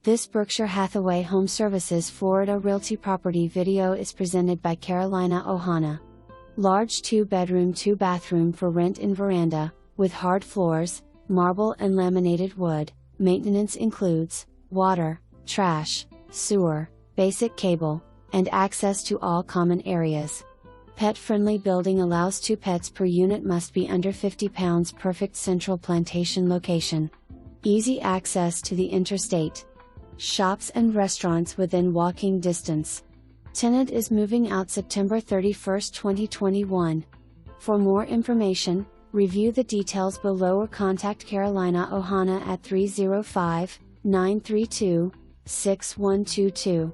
This Berkshire Hathaway HomeServices Florida Realty property video is presented by Carolina Ohana. Large 2-bedroom 2-bathroom for rent in Veranda, with hard floors, marble and laminated wood. Maintenance includes water, trash, sewer, basic cable, and access to all common areas. Pet-friendly building allows 2 pets per unit, must be under 50 pounds. Perfect central Plantation location. Easy access to the interstate. Shops and restaurants within walking distance. Tenant is moving out September 31, 2021. For more information, review the details below or contact Carolina Ohana at 305-932-6122.